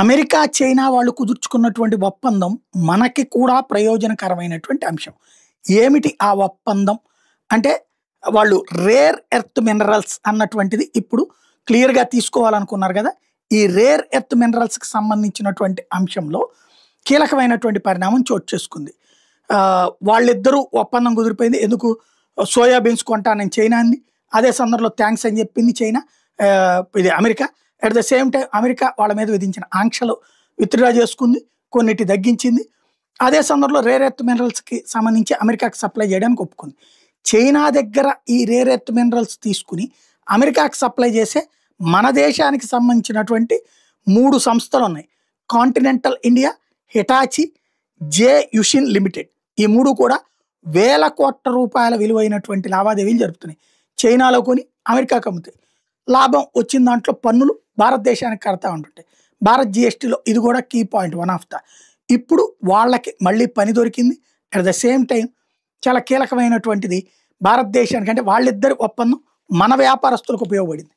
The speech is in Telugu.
అమెరికా, చైనా వాళ్ళు కుదుర్చుకున్నటువంటి ఒప్పందం మనకి కూడా ప్రయోజనకరమైనటువంటి అంశం. ఏమిటి ఆ ఒప్పందం? అంటే వాళ్ళు రేర్ ఎర్త్ మినరల్స్ అన్నటువంటిది ఇప్పుడు క్లియర్‌గా తీసుకోవాలనుకున్నారు గదా! ఈ రేర్ ఎర్త్ మినరల్స్‌కి సంబంధించినటువంటి అంశంలో కీలకమైనటువంటి పరిణామం చోటు చేసుకుంది. వాళ్ళిద్దరూ ఒప్పందం కుదిరిపోయింది. ఎందుకు? సోయా బీన్స్ కొంటానని చైనా అంది. అదే సందర్భంలో థాంక్స్ అని చెప్పింది చైనా. ఇది America. At the same time America వాళ్ళ మీద విధించిన ఆంక్షలు విత్‌డ్రా చేసుకుంది. కొన్నిటిని తగ్గించింది. అదే సందర్భంలో రేర్ ఎర్త్ మినరల్స్‌కి సంబంధించి అమెరికాకి సప్లై చేయడానికి ఒప్పుకుంది. చైనా దగ్గర ఈ రేర్ ఎర్త్ మినరల్స్ తీసుకొని అమెరికాకి సప్లై చేసే మన దేశానికి సంబంధించినటువంటి 3 సంస్థలున్నాయి. కాంటినెంటల్ ఇండియా, హిటాచీ, జే యుషిన్ లిమిటెడ్. ఈ 3 కూడా వేల కోట్ల రూపాయల విలువైనటువంటి లావాదేవీలు జరుపుతున్నాయి. చైనాలో కొని అమెరికాకి అమ్ముతాయి. లాభం వచ్చిన దాంట్లో పన్నులు భారతదేశానికి కడతా ఉంటుంటాయి. భారత్ జీఎస్టీలో ఇది కూడా key point, one of the. ఇప్పుడు వాళ్ళకి మళ్ళీ పని దొరికింది. అట్ ద సేమ్ టైం చాలా కీలకమైనటువంటిది భారతదేశానికి, అంటే వాళ్ళిద్దరి ఒప్పందం మన వ్యాపారస్తులకు ఉపయోగపడింది.